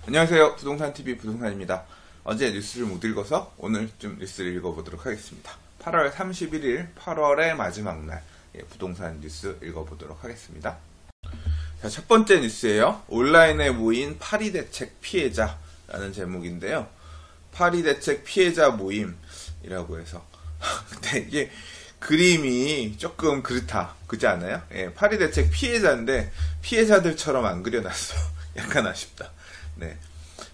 안녕하세요. 부동산TV 부동산입니다. 어제 뉴스를 못 읽어서 오늘 좀 뉴스를 읽어보도록 하겠습니다. 8월 31일 8월의 마지막 날 부동산 뉴스 읽어보도록 하겠습니다. 자, 첫 번째 뉴스예요. 온라인에 모인 파리 대책 피해자라는 제목인데요. 파리 대책 피해자 모임이라고 해서 근데 이게 그림이 조금 그렇다. 그렇지 않아요? 예, 파리 대책 피해자인데 피해자들처럼 안 그려놨어. 약간 아쉽다. 네.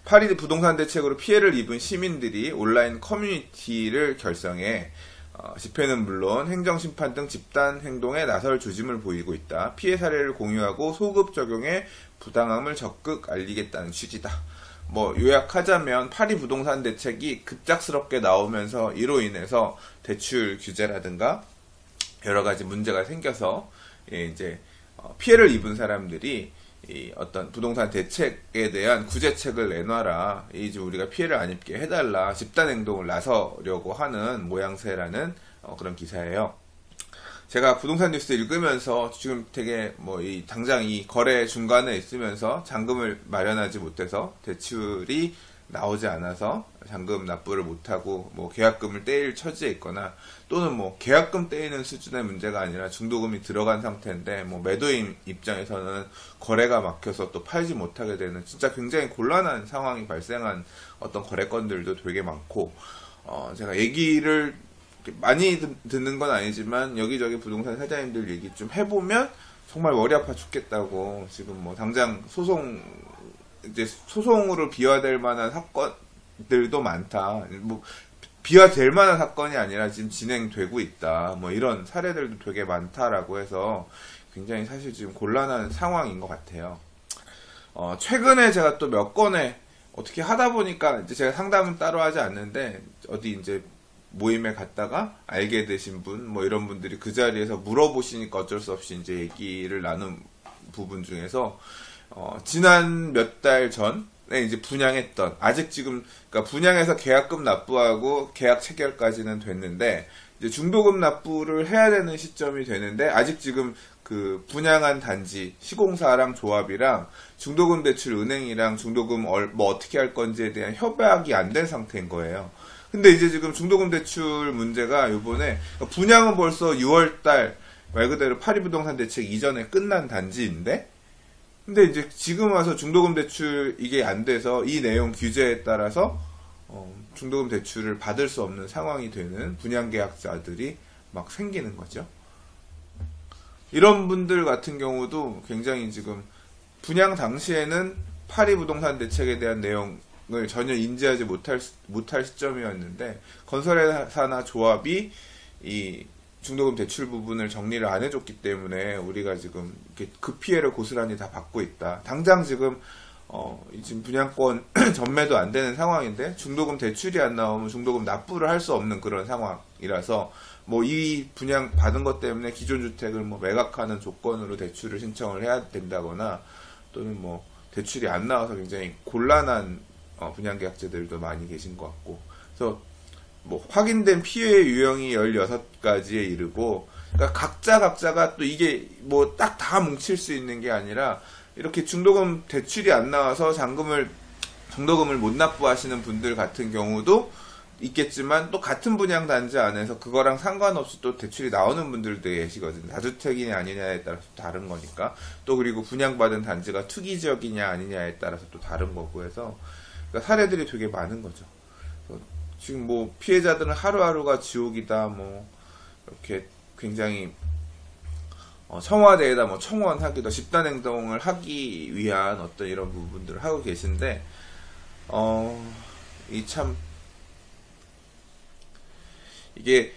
파리 부동산 대책으로 피해를 입은 시민들이 온라인 커뮤니티를 결성해 집회는 물론 행정심판 등 집단 행동에 나설 조짐을 보이고 있다. 피해 사례를 공유하고 소급 적용해 부당함을 적극 알리겠다는 취지다. 뭐 요약하자면 파리 부동산 대책이 급작스럽게 나오면서 이로 인해서 대출 규제라든가 여러 가지 문제가 생겨서 이제 피해를 입은 사람들이 이 어떤 부동산 대책에 대한 구제책을 내놔라. 이제 우리가 피해를 안 입게 해달라. 집단 행동을 나서려고 하는 모양새라는 그런 기사예요. 제가 부동산 뉴스 읽으면서 지금 되게 당장 이 거래 중간에 있으면서 잔금을 마련하지 못해서 대출이 나오지 않아서 잔금 납부를 못하고 계약금을 떼일 처지에 있거나 또는 계약금 떼이는 수준의 문제가 아니라 중도금이 들어간 상태인데 매도인 입장에서는 거래가 막혀서 또 팔지 못하게 되는 진짜 굉장히 곤란한 상황이 발생한 어떤 거래건들도 되게 많고 제가 얘기를 많이 듣는 건 아니지만 여기저기 부동산 사장님들 얘기 좀 해보면 정말 머리 아파 죽겠다고 지금 당장 소송으로 비화될 만한 사건들도 많다. 비화될 만한 사건이 아니라 지금 진행되고 있다. 이런 사례들도 되게 많다라고 해서 굉장히 사실 지금 곤란한 상황인 것 같아요. 최근에 제가 또 몇 건에 어떻게 하다 보니까 이제 제가 상담은 따로 하지 않는데 어디 이제 모임에 갔다가 알게 되신 분, 이런 분들이 그 자리에서 물어보시니까 어쩔 수 없이 이제 얘기를 나눈 부분 중에서 지난 몇 달 전에 이제 분양했던, 아직 지금, 그러니까 분양해서 계약금 납부하고 계약 체결까지는 됐는데, 이제 중도금 납부를 해야 되는 시점이 되는데, 아직 지금 그 분양한 단지, 시공사랑 조합이랑 중도금 대출 은행이랑 중도금 어떻게 할 건지에 대한 협약이 안 된 상태인 거예요. 근데 이제 지금 중도금 대출 문제가 요번에, 분양은 벌써 6월달, 말 그대로 파리 부동산 대책 이전에 끝난 단지인데, 근데 이제 지금 와서 중도금 대출 이게 안 돼서 이 내용 규제에 따라서 중도금 대출을 받을 수 없는 상황이 되는 분양계약자들이 막 생기는 거죠. 이런 분들 같은 경우도 굉장히 지금 분양 당시에는 파리 부동산 대책에 대한 내용을 전혀 인지하지 못할 시점이었는데 건설회사나 조합이 이 중도금 대출 부분을 정리를 안 해줬기 때문에 우리가 지금 이렇게 그 피해를 고스란히 다 받고 있다. 당장 지금 지금 분양권 전매도 안 되는 상황인데 중도금 대출이 안 나오면 중도금 납부를 할 수 없는 그런 상황이라서 이 분양 받은 것 때문에 기존 주택을 매각하는 조건으로 대출을 신청을 해야 된다거나 또는 대출이 안 나와서 굉장히 곤란한 분양계약자들도 많이 계신 것 같고 그래서 확인된 피해 유형이 16가지에 이르고, 그러니까 각자가 또 이게 딱 다 뭉칠 수 있는 게 아니라, 이렇게 중도금 대출이 안 나와서 중도금을 못 납부하시는 분들 같은 경우도 있겠지만, 또 같은 분양 단지 안에서 그거랑 상관없이 또 대출이 나오는 분들도 계시거든요. 다주택이냐 아니냐에 따라서 다른 거니까. 또 그리고 분양받은 단지가 투기 지역이냐 아니냐에 따라서 또 다른 거고 해서, 그러니까 사례들이 되게 많은 거죠. 지금 피해자들은 하루하루가 지옥이다 이렇게 굉장히 청와대에다 청원하기도 집단행동을 하기 위한 어떤 이런 부분들을 하고 계신데 이게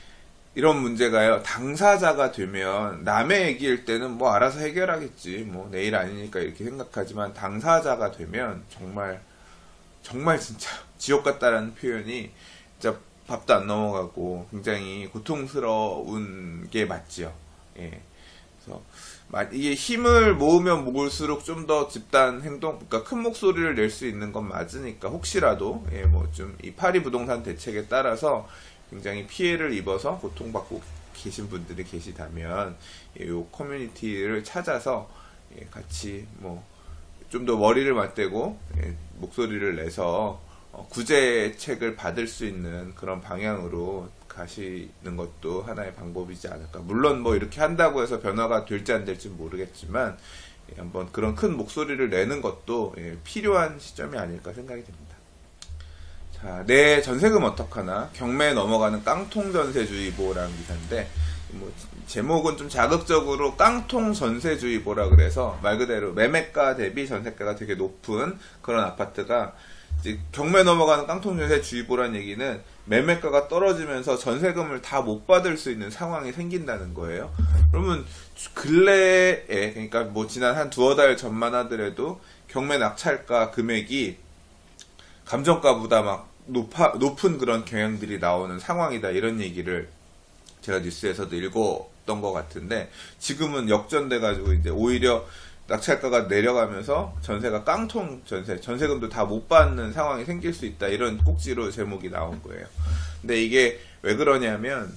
이런 문제가요. 당사자가 되면 남의 얘기일 때는 알아서 해결하겠지 내일 아니니까 이렇게 생각하지만 당사자가 되면 정말 진짜 지옥 같다라는 표현이 진짜 밥도 안 넘어가고 굉장히 고통스러운 게 맞지요. 예. 그래서 이게 힘을 모으면 모을수록 좀 더 집단 행동, 그러니까 큰 목소리를 낼 수 있는 건 맞으니까 혹시라도 좀 이 파리 부동산 대책에 따라서 굉장히 피해를 입어서 고통받고 계신 분들이 계시다면 이 커뮤니티를 찾아서 같이 좀 더 머리를 맞대고 목소리를 내서 구제책을 받을 수 있는 그런 방향으로 가시는 것도 하나의 방법이지 않을까. 물론 뭐 이렇게 한다고 해서 변화가 될지 안 될지 모르겠지만 한번 그런 큰 목소리를 내는 것도 필요한 시점이 아닐까 생각이 됩니다. 자, 내 전세금 어떡하나? 경매에 넘어가는 깡통 전세주의보라는 기사인데, 뭐 제목은 좀 자극적으로 깡통 전세주의보라 그래서 말 그대로 매매가 대비 전세가가 되게 높은 그런 아파트가 이제 경매 넘어가는 깡통 전세주의보라는 얘기는 매매가가 떨어지면서 전세금을 다 못 받을 수 있는 상황이 생긴다는 거예요. 그러면 근래에, 그러니까 뭐 지난 한 두어 달 전만 하더라도 경매 낙찰가 금액이 감정가보다 막 높은 그런 경향들이 나오는 상황이다, 이런 얘기를 제가 뉴스에서도 읽었던 것 같은데, 지금은 역전돼가지고 이제 오히려 낙찰가가 내려가면서 전세가 깡통 전세금도 다 못 받는 상황이 생길 수 있다, 이런 꼭지로 제목이 나온 거예요. 근데 이게 왜 그러냐면,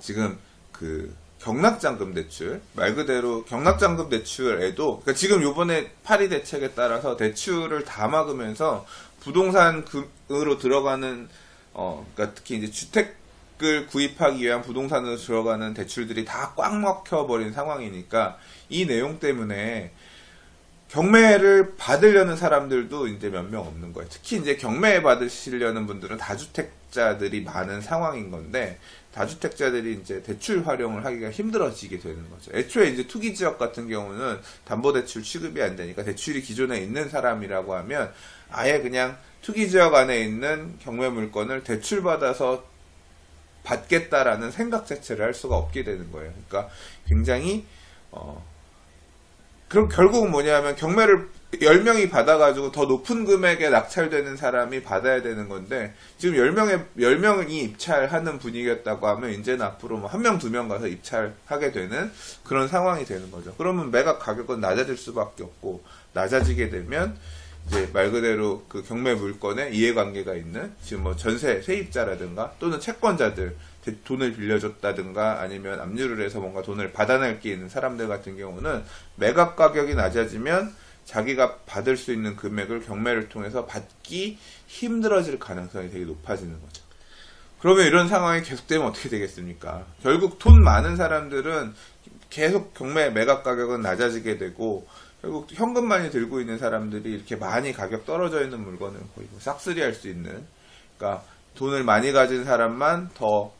지금 그 경락잔금 대출, 말 그대로 경락잔금 대출에도, 그러니까 지금 요번에 파리 대책에 따라서 대출을 다 막으면서 부동산으로 들어가는, 그러니까 특히 이제 주택을 구입하기 위한 부동산으로 들어가는 대출들이 다 꽉 막혀버린 상황이니까, 이 내용 때문에 경매를 받으려는 사람들도 이제 몇 명 없는 거예요. 특히 이제 경매 받으시려는 분들은 다주택자들이 많은 상황인 건데, 다주택자들이 이제 대출 활용을 하기가 힘들어지게 되는 거죠. 애초에 이제 투기 지역 같은 경우는 담보대출 취급이 안 되니까, 대출이 기존에 있는 사람이라고 하면 아예 그냥 투기 지역 안에 있는 경매 물건을 대출받아서 받겠다라는 생각 자체를 할 수가 없게 되는 거예요. 그러니까 굉장히 그럼 결국은 뭐냐면, 경매를 10명이 받아가지고 더 높은 금액에 낙찰되는 사람이 받아야 되는 건데, 지금 10명이 입찰하는 분위기였다고 하면, 이제는 앞으로 뭐 1명, 2명 가서 입찰하게 되는 그런 상황이 되는 거죠. 그러면 매각 가격은 낮아질 수밖에 없고, 낮아지게 되면, 이제 말 그대로 그 경매 물건에 이해관계가 있는, 지금 뭐 전세 세입자라든가, 또는 채권자들, 돈을 빌려줬다든가 아니면 압류를 해서 뭔가 돈을 받아낼 게 있는 사람들 같은 경우는 매각 가격이 낮아지면 자기가 받을 수 있는 금액을 경매를 통해서 받기 힘들어질 가능성이 되게 높아지는 거죠. 그러면 이런 상황이 계속되면 어떻게 되겠습니까? 결국 돈 많은 사람들은 계속 경매 매각 가격은 낮아지게 되고, 결국 현금 많이 들고 있는 사람들이 이렇게 많이 가격 떨어져 있는 물건을 거의 뭐 싹쓸이 할 수 있는, 그러니까 돈을 많이 가진 사람만 더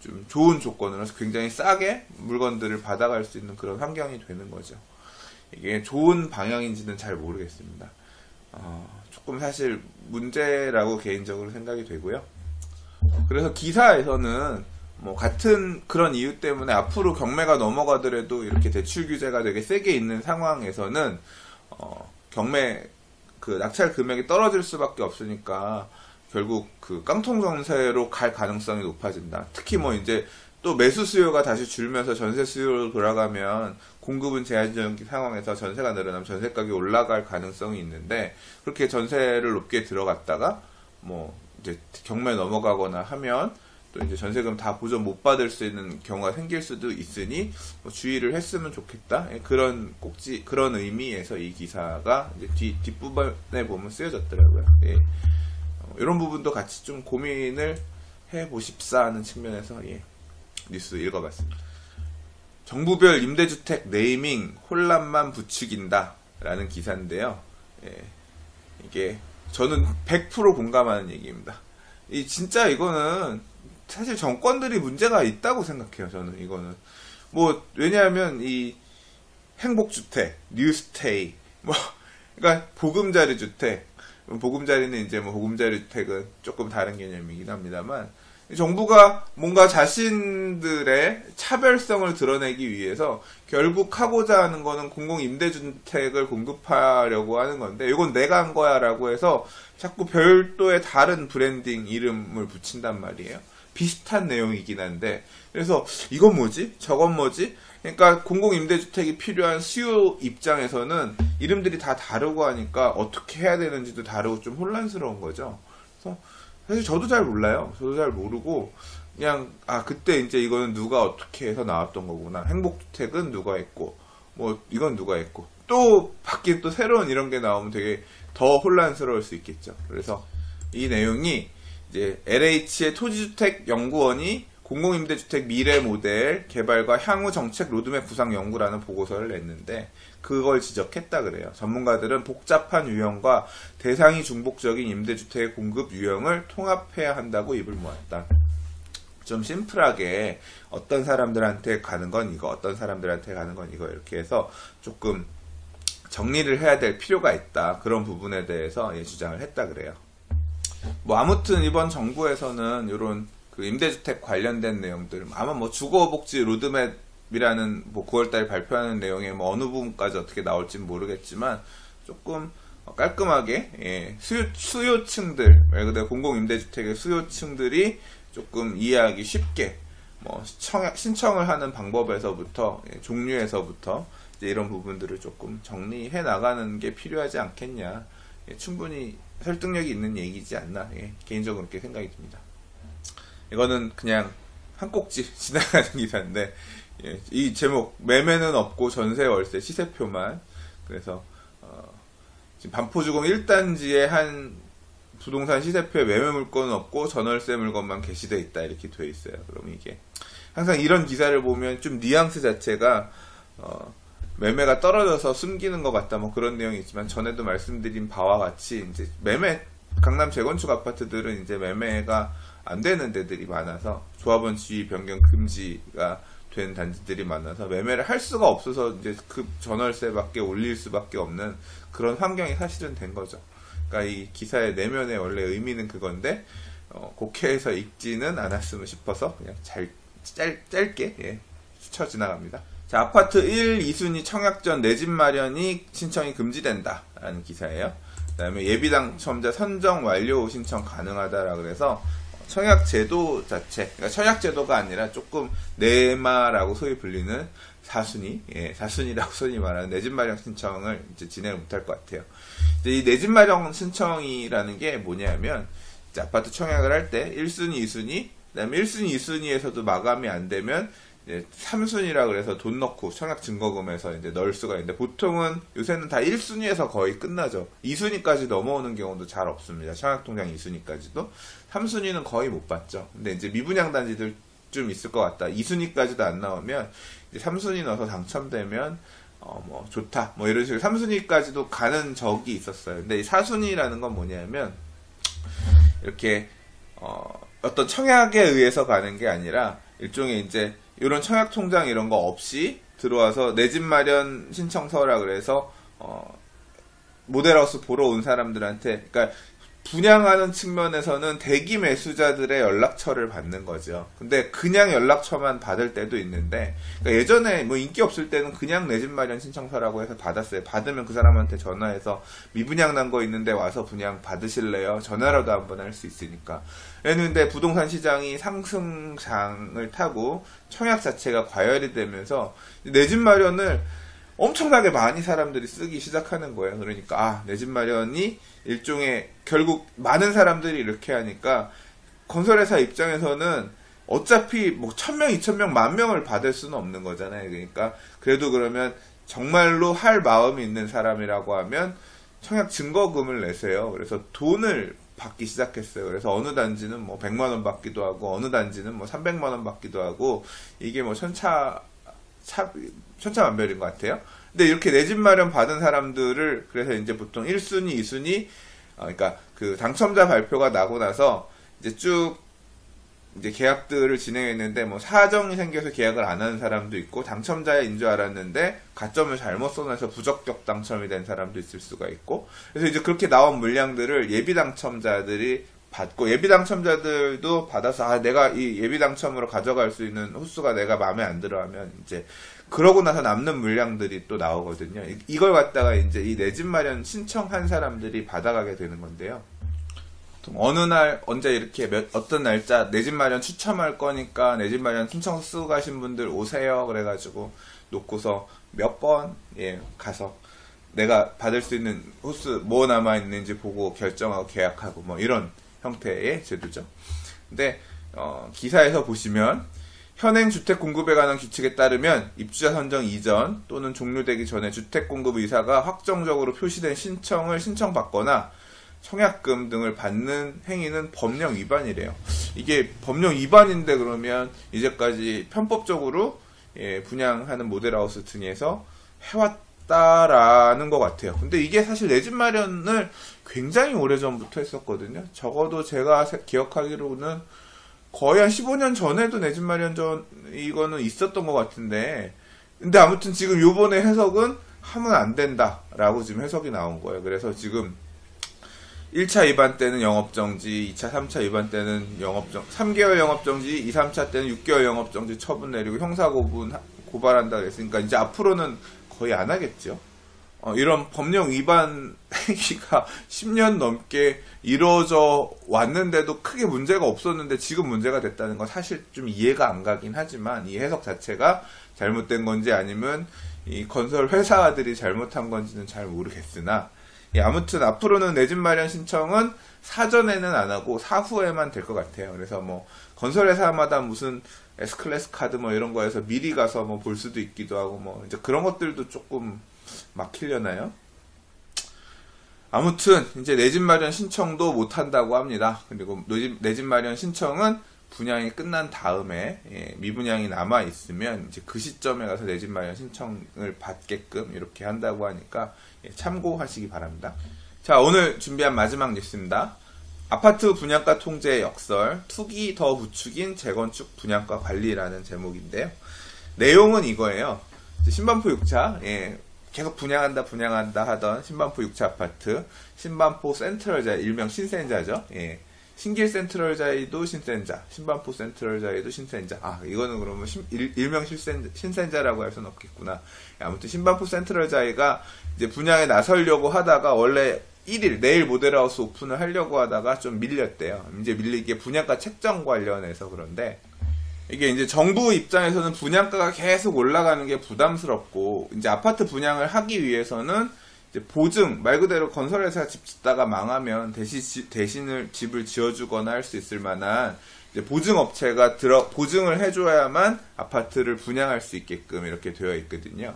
좀 좋은 조건으로 굉장히 싸게 물건들을 받아갈 수 있는 그런 환경이 되는 거죠. 이게 좋은 방향인지는 잘 모르겠습니다. 조금 사실 문제라고 개인적으로 생각이 되고요. 그래서 기사에서는 뭐 같은 그런 이유 때문에 앞으로 경매가 넘어가더라도 이렇게 대출 규제가 되게 세게 있는 상황에서는 경매 그 낙찰 금액이 떨어질 수밖에 없으니까 결국 그 깡통 전세로 갈 가능성이 높아진다. 특히 뭐 이제 또 매수 수요가 다시 줄면서 전세 수요로 돌아가면 공급은 제한적인 상황에서 전세가 늘어나면 전세 가격이 올라갈 가능성이 있는데, 그렇게 전세를 높게 들어갔다가 뭐 이제 경매 넘어가거나 하면 또 이제 전세금 다 보전 못 받을 수 있는 경우가 생길 수도 있으니 뭐 주의를 했으면 좋겠다. 그런 그런 의미에서 이 기사가 이제 뒷부분에 보면 쓰여졌더라고요. 예. 이런 부분도 같이 좀 고민을 해보십사 하는 측면에서 뉴스 읽어봤습니다. 정부별 임대주택 네이밍 혼란만 부추긴다 라는 기사인데요. 이게 저는 100% 공감하는 얘기입니다. 진짜 이거는 사실 정권들이 문제가 있다고 생각해요. 저는 이거는 뭐 왜냐하면 이 행복주택, 뉴스테이, 뭐 그러니까 보금자리 주택, 보금자리는 이제 뭐 보금자리 주택은 조금 다른 개념이긴 합니다만, 정부가 뭔가 자신들의 차별성을 드러내기 위해서 결국 하고자 하는 거는 공공임대주택을 공급하려고 하는 건데, 이건 내가 한 거야 라고 해서 자꾸 별도의 다른 브랜딩 이름을 붙인단 말이에요. 비슷한 내용이긴 한데, 그래서 이건 뭐지? 저건 뭐지? 그러니까 공공임대주택이 필요한 수요 입장에서는 이름들이 다 다르고 하니까 어떻게 해야 되는지도 다르고 좀 혼란스러운 거죠. 그래서 사실 저도 잘 몰라요. 저도 잘 모르고 그냥 그때 이제 이거는 누가 어떻게 해서 나왔던 거구나. 행복주택은 누가 했고 뭐 이건 누가 했고 또 바뀐 또 새로운 이런 게 나오면 되게 더 혼란스러울 수 있겠죠. 그래서 이 내용이 이제 LH의 토지주택연구원이 공공임대주택 미래 모델 개발과 향후 정책 로드맵 구상 연구라는 보고서를 냈는데 그걸 지적했다 그래요. 전문가들은 복잡한 유형과 대상이 중복적인 임대주택의 공급 유형을 통합해야 한다고 입을 모았다. 좀 심플하게 어떤 사람들한테 가는 건 이거, 어떤 사람들한테 가는 건 이거 이렇게 해서 조금 정리를 해야 될 필요가 있다. 그런 부분에 대해서 주장을 했다 그래요. 뭐 아무튼 이번 정부에서는 이런 그 임대주택 관련된 내용들 아마 뭐 주거복지 로드맵이라는 뭐 9월달에 발표하는 내용에 뭐 어느 부분까지 어떻게 나올지는 모르겠지만 조금 깔끔하게 수요층들 말 그대로 공공임대주택의 수요층들이 조금 이해하기 쉽게 뭐 신청을 하는 방법에서부터 종류에서부터 이제 이런 부분들을 조금 정리해 나가는 게 필요하지 않겠냐. 충분히 설득력이 있는 얘기지 않나. 개인적으로 그렇게 생각이 듭니다. 이거는 그냥 한 꼭지 지나가는 기사인데 이 제목 매매는 없고 전세 월세 시세표만. 그래서 지금 반포주공 1단지에 한 부동산 시세표에 매매 물건은 없고 전월세 물건만 게시되어 있다 이렇게 되어 있어요. 그럼 이게 항상 이런 기사를 보면 좀 뉘앙스 자체가 매매가 떨어져서 숨기는 것 같다 뭐 그런 내용이 있지만 전에도 말씀드린 바와 같이 이제 강남 재건축 아파트들은 이제 매매가 안 되는 데들이 많아서 조합원 지위 변경 금지가 된 단지들이 많아서 매매를 할 수가 없어서 이제 그 전월세밖에 올릴 수밖에 없는 그런 환경이 사실은 된 거죠. 그러니까 이 기사의 내면의 원래 의미는 그건데 국회에서 읽지는 않았으면 싶어서 그냥 짧게 스쳐 지나갑니다. 자, 아파트 1, 2순위 청약 전 내 집 마련이 신청이 금지된다 라는 기사예요. 그 다음에 예비 당첨자 선정 완료 신청 가능하다라 그래서 청약 제도 자체, 그러니까 청약 제도가 아니라 조금 내마라고 소위 불리는 4순위, 4순위라고 소위 말하는 내 집 마련 신청을 이제 진행을 못할 것 같아요. 이제 이 내 집 마련 신청이라는 게 뭐냐면, 이제 아파트 청약을 할 때 1순위, 2순위, 그 다음에 1순위, 2순위에서도 마감이 안 되면, 이제 3순위라 그래서 돈 넣고 청약 증거금에서 이제 넣을 수가 있는데, 보통은 요새는 다 1순위에서 거의 끝나죠. 2순위까지 넘어오는 경우도 잘 없습니다. 청약통장 2순위까지도. 3순위는 거의 못 봤죠. 근데 이제 미분양 단지들 좀 있을 것 같다. 2순위까지도 안 나오면, 이제 3순위 넣어서 당첨되면, 뭐, 좋다. 뭐, 이런 식으로 3순위까지도 가는 적이 있었어요. 근데 이 4순위라는 건 뭐냐면, 이렇게, 어떤 청약에 의해서 가는 게 아니라, 일종의 이제, 이런 청약 통장 이런 거 없이 들어와서 내 집 마련 신청서라 그래서, 모델하우스 보러 온 사람들한테, 그러니까, 분양하는 측면에서는 대기 매수자들의 연락처를 받는 거죠. 근데 그냥 연락처만 받을 때도 있는데, 그러니까 예전에 뭐 인기 없을 때는 그냥 내 집 마련 신청서라고 해서 받았어요. 받으면 그 사람한테 전화해서 미분양 난 거 있는데 와서 분양 받으실래요? 전화라도 한번 할 수 있으니까. 그런데 부동산 시장이 상승장을 타고 청약 자체가 과열이 되면서 내 집 마련을 엄청나게 많이 사람들이 쓰기 시작하는 거예요. 그러니까 내 집 마련이 일종의 결국 많은 사람들이 이렇게 하니까 건설회사 입장에서는 어차피 뭐 1000명, 2000명, 10,000명을 받을 수는 없는 거잖아요. 그러니까 그래도 그러면 정말로 할 마음이 있는 사람이라고 하면 청약 증거금을 내세요. 그래서 돈을 받기 시작했어요. 그래서 어느 단지는 뭐 100만 원 받기도 하고 어느 단지는 뭐 300만 원 받기도 하고 이게 뭐 천차만별인 것 같아요. 근데 이렇게 내 집 마련 받은 사람들을 그래서 이제 보통 1순위, 2순위, 그러니까 그 당첨자 발표가 나고 나서 이제 쭉 이제 계약들을 진행했는데 뭐 사정이 생겨서 계약을 안 하는 사람도 있고 당첨자인 줄 알았는데 가점을 잘못 써놔서 부적격 당첨이 된 사람도 있을 수가 있고 그래서 이제 그렇게 나온 물량들을 예비 당첨자들이 받고 예비 당첨자들도 받아서 내가 이 예비 당첨으로 가져갈 수 있는 호수가 내가 마음에 안 들어 하면 이제 그러고 나서 남는 물량들이 또 나오거든요. 이걸 갖다가 이제 이 내 집 마련 신청한 사람들이 받아가게 되는 건데요. 어느 날 언제 이렇게 어떤 날짜 내 집 마련 추첨할 거니까 내 집 마련 신청서 쓰고 가신 분들 오세요 그래가지고 놓고서 몇 번 가서 내가 받을 수 있는 호수 뭐 남아 있는지 보고 결정하고 계약하고 뭐 이런 형태의 제도죠. 근데 기사에서 보시면 현행 주택 공급에 관한 규칙에 따르면 입주자 선정 이전 또는 종료되기 전에 주택 공급 의사가 확정적으로 표시된 신청을 신청받거나 청약금 등을 받는 행위는 법령 위반이래요. 이게 법령 위반인데 그러면 이제까지 편법적으로 분양하는 모델하우스 등에서 해왔다라는 것 같아요. 근데 이게 사실 내 집 마련을 굉장히 오래전부터 했었거든요. 적어도 제가 기억하기로는 거의 한 15년 전에도 내 집 마련 이거는 있었던 것 같은데, 근데 아무튼 지금 요번에 해석은 하면 안 된다라고 지금 해석이 나온 거예요. 그래서 지금 1차 위반 때는 영업정지, 2차, 3차 위반 때는 3개월 영업정지, 2, 3차 때는 6개월 영업정지 처분 내리고 고발한다 그랬으니까 이제 앞으로는 거의 안 하겠죠. 이런 법령 위반 행위가 10년 넘게 이루어져 왔는데도 크게 문제가 없었는데 지금 문제가 됐다는 건 사실 좀 이해가 안 가긴 하지만, 이 해석 자체가 잘못된 건지 아니면 이 건설 회사들이 잘못한 건지는 잘 모르겠으나, 아무튼 앞으로는 내 집 마련 신청은 사전에는 안 하고 사후에만 될 것 같아요. 그래서 뭐 건설회사마다 무슨 S클래스 카드 뭐 이런 거에서 미리 가서 뭐 볼 수도 있기도 하고 뭐 이제 그런 것들도 조금 막히려나요? 아무튼 이제 내 집 마련 신청도 못 한다고 합니다. 그리고 내 집 마련 신청은 분양이 끝난 다음에 미분양이 남아 있으면 이제 그 시점에 가서 내 집 마련 신청을 받게끔 이렇게 한다고 하니까 참고하시기 바랍니다. 자, 오늘 준비한 마지막 뉴스입니다. 아파트 분양가 통제 역설, 투기 더 부추긴 재건축 분양가 관리라는 제목인데요. 내용은 이거예요. 신반포 6차, 계속 분양한다 하던 신반포 6차 아파트, 신반포 센트럴자, 일명 신센자죠. 신길 센트럴자이도 신센자, 신반포 센트럴자이도 신센자. 이거는 그러면 일명 신센자라고 할 수는 없겠구나. 아무튼 신반포 센트럴자이가 이제 분양에 나서려고 하다가 원래 1일, 내일 모델하우스 오픈을 하려고 하다가 좀 밀렸대요. 이제 밀리게 분양가 책정 관련해서. 그런데 이게 이제 정부 입장에서는 분양가가 계속 올라가는 게 부담스럽고, 이제 아파트 분양을 하기 위해서는 이제 보증, 말 그대로 건설회사 집 짓다가 망하면 대신을 집을 지어주거나 할 수 있을 만한 이제 보증업체가 보증을 해줘야만 아파트를 분양할 수 있게끔 이렇게 되어 있거든요.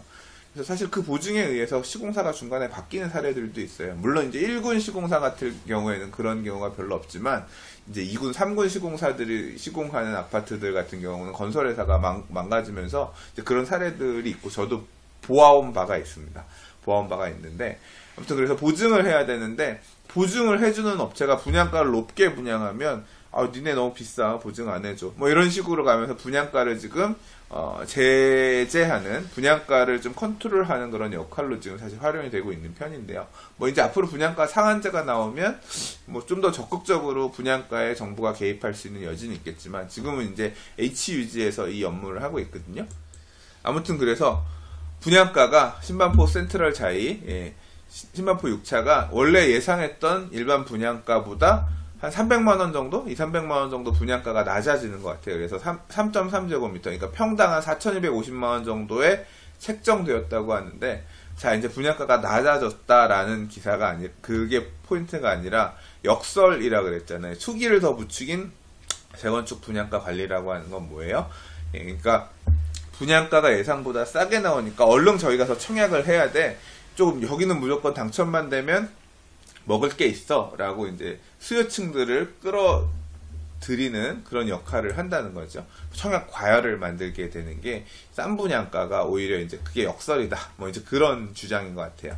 그래서 사실 그 보증에 의해서 시공사가 중간에 바뀌는 사례들도 있어요. 물론 이제 1군 시공사 같은 경우에는 그런 경우가 별로 없지만, 이제 2군, 3군 시공사들이 시공하는 아파트들 같은 경우는 건설회사가 망가지면서 이제 그런 사례들이 있고, 저도 보아온 바가 있습니다. 보아온 바가 있는데, 아무튼 그래서 보증을 해야 되는데, 보증을 해주는 업체가 분양가를 높게 분양하면, 니네 너무 비싸, 보증 안 해줘, 뭐 이런 식으로 가면서 분양가를 지금 제재하는, 분양가를 좀 컨트롤하는 그런 역할로 지금 사실 활용이 되고 있는 편인데요. 뭐 이제 앞으로 분양가 상한제가 나오면 뭐 좀 더 적극적으로 분양가에 정부가 개입할 수 있는 여지는 있겠지만, 지금은 이제 HUG에서 이 업무를 하고 있거든요. 아무튼 그래서 분양가가 신반포 센트럴 자이, 신반포 6차가 원래 예상했던 일반 분양가보다 한 300만원 정도? 2,300만원 정도 분양가가 낮아지는 것 같아요. 그래서 3.3제곱미터, 그러니까 평당 한 4,250만원 정도에 책정되었다고 하는데, 자, 이제 분양가가 낮아졌다라는 기사가 그게 포인트가 아니라 역설이라 그랬잖아요. 투기를 더 부추긴 재건축 분양가 관리라고 하는 건 뭐예요? 그러니까 분양가가 예상보다 싸게 나오니까 얼른 저희 가서 청약을 해야 돼. 조금 여기는 무조건 당첨만 되면 먹을 게 있어 라고 이제 수요층들을 끌어들이는 그런 역할을 한다는 거죠. 청약 과열을 만들게 되는 게 싼 분양가가 오히려 이제 그게 역설이다, 뭐 이제 그런 주장인 것 같아요.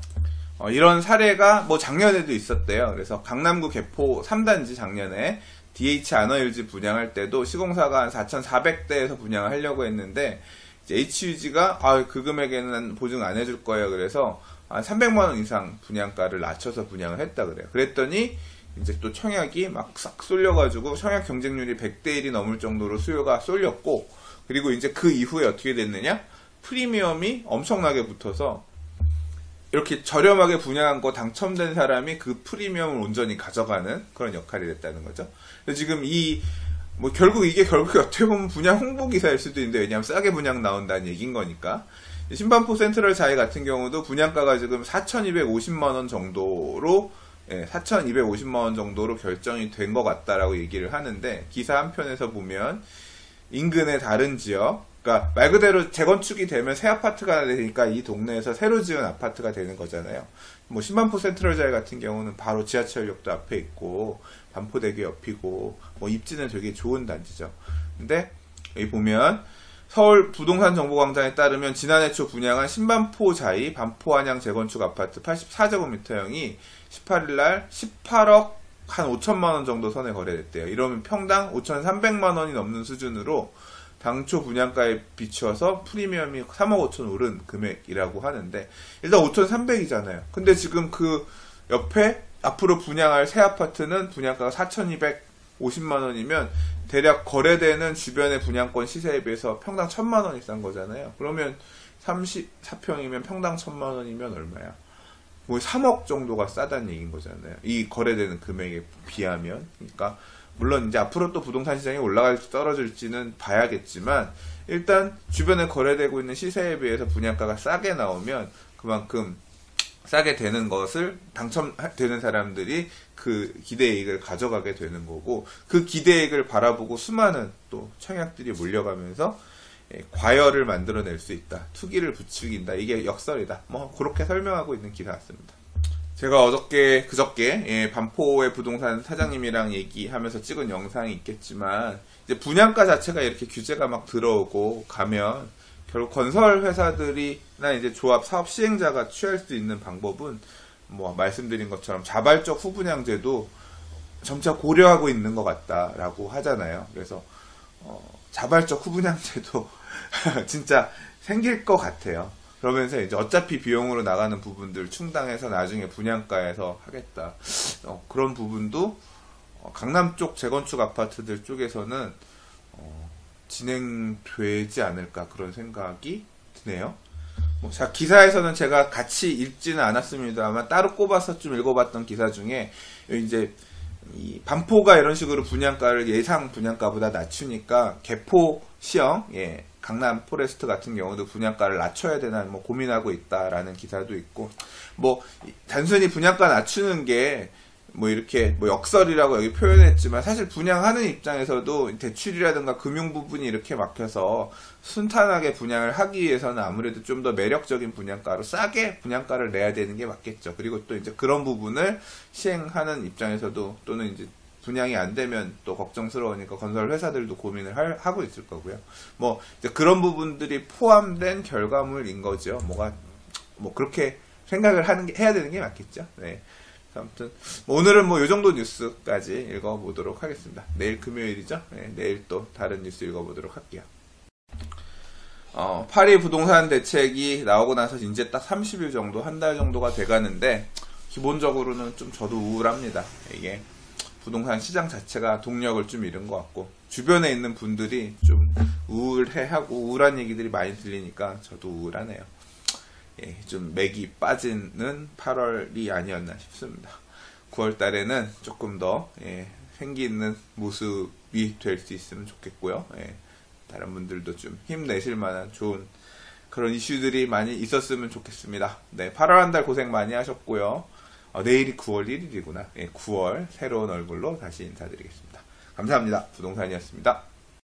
이런 사례가 뭐 작년에도 있었대요. 그래서 강남구 개포 3단지 작년에 DH 아너힐즈 분양할 때도 시공사가 한 4,400대에서 분양을 하려고 했는데, 이제 HUG가 그 금액에는 보증 안 해줄 거예요. 그래서 한 300만원 이상 분양가를 낮춰서 분양을 했다 그래요. 그랬더니 이제 또 청약이 막 싹 쏠려가지고 청약 경쟁률이 100대 1이 넘을 정도로 수요가 쏠렸고, 그리고 이제 그 이후에 어떻게 됐느냐? 프리미엄이 엄청나게 붙어서 이렇게 저렴하게 분양한 거 당첨된 사람이 그 프리미엄을 온전히 가져가는 그런 역할이 됐다는 거죠. 그래서 지금 결국 어떻게 보면 분양 홍보 기사일 수도 있는데, 왜냐하면 싸게 분양 나온다는 얘기인 거니까. 신반포 센트럴 자이 같은 경우도 분양가가 지금 4,250만원 정도로, 4,250만원 정도로 결정이 된 것 같다라고 얘기를 하는데, 기사 한편에서 보면, 인근의 다른 지역, 그러니까 말 그대로 재건축이 되면 새 아파트가 되니까 이 동네에서 새로 지은 아파트가 되는 거잖아요. 뭐 신반포 센트럴자이 같은 경우는 바로 지하철역도 앞에 있고 반포대교 옆이고 뭐 입지는 되게 좋은 단지죠. 근데 여기 보면 서울 부동산 정보광장에 따르면 지난해 초 분양한 신반포자이 반포안양 재건축 아파트 84제곱미터형이 18일날 18억 한 5천만 원 정도 선에 거래됐대요. 이러면 평당 5,300만 원이 넘는 수준으로 당초 분양가에 비추어서 프리미엄이 3억 5천 오른 금액이라고 하는데, 일단 5,300이잖아요. 근데 지금 그 옆에 앞으로 분양할 새 아파트는 분양가가 4,250만 원이면 대략 거래되는 주변의 분양권 시세에 비해서 평당 1,000만 원이 싼 거잖아요. 그러면 34평이면 평당 1,000만 원이면 얼마야? 뭐 3억 정도가 싸다는 얘기인 거잖아요. 이 거래되는 금액에 비하면. 그러니까 물론 이제 앞으로 또 부동산 시장이 올라갈지 떨어질지는 봐야겠지만, 일단 주변에 거래되고 있는 시세에 비해서 분양가가 싸게 나오면 그만큼 싸게 되는 것을 당첨되는 사람들이 그 기대이익을 가져가게 되는 거고, 그 기대이익을 바라보고 수많은 또 청약들이 몰려가면서 과열을 만들어낼 수 있다. 투기를 부추긴다. 이게 역설이다. 뭐 그렇게 설명하고 있는 기사였습니다. 제가 그저께 반포의 부동산 사장님이랑 얘기하면서 찍은 영상이 있겠지만, 이제 분양가 자체가 이렇게 규제가 막 들어오고 가면 결국 건설 회사들이나 이제 조합 사업 시행자가 취할 수 있는 방법은 뭐 말씀드린 것처럼 자발적 후분양제도 점차 고려하고 있는 것 같다라고 하잖아요. 그래서 자발적 후분양제도 진짜 생길 것 같아요. 그러면서 이제 어차피 비용으로 나가는 부분들 충당해서 나중에 분양가에서 하겠다. 그런 부분도 강남 쪽 재건축 아파트들 쪽에서는 진행되지 않을까 그런 생각이 드네요. 자, 기사에서는 제가 같이 읽지는 않았습니다만 따로 꼽아서 좀 읽어봤던 기사 중에 이제 이 반포가 이런 식으로 분양가를 예상 분양가보다 낮추니까 개포 시형, 강남 포레스트 같은 경우도 분양가를 낮춰야 되나 뭐 고민하고 있다라는 기사도 있고, 뭐 단순히 분양가 낮추는 게 뭐 이렇게 뭐 역설이라고 여기 표현했지만, 사실 분양하는 입장에서도 대출이라든가 금융 부분이 이렇게 막혀서 순탄하게 분양을 하기 위해서는 아무래도 좀 더 매력적인 분양가로 싸게 분양가를 내야 되는 게 맞겠죠. 그리고 또 이제 그런 부분을 시행하는 입장에서도, 또는 이제 분양이 안 되면 또 걱정스러우니까 건설 회사들도 고민을 하고 있을 거고요. 뭐 이제 그런 부분들이 포함된 결과물인 거죠. 뭐 그렇게 생각을 해야 되는 게 맞겠죠. 네. 아무튼 오늘은 뭐 요 정도 뉴스까지 읽어보도록 하겠습니다. 내일 금요일이죠. 네, 내일 또 다른 뉴스 읽어보도록 할게요. 파리 부동산 대책이 나오고 나서 이제 딱 30일 정도, 한 달 정도가 돼가는데, 기본적으로는 좀 저도 우울합니다. 이게 부동산 시장 자체가 동력을 좀 잃은 것 같고, 주변에 있는 분들이 좀 우울해하고 우울한 얘기들이 많이 들리니까 저도 우울하네요. 좀 맥이 빠지는 8월이 아니었나 싶습니다. 9월 달에는 조금 더 생기 있는 모습이 될 수 있으면 좋겠고요. 다른 분들도 좀 힘내실 만한 좋은 그런 이슈들이 많이 있었으면 좋겠습니다. 네, 8월 한 달 고생 많이 하셨고요. 내일이 9월 1일이구나. 9월 새로운 얼굴로 다시 인사드리겠습니다. 감사합니다. 부동산이었습니다.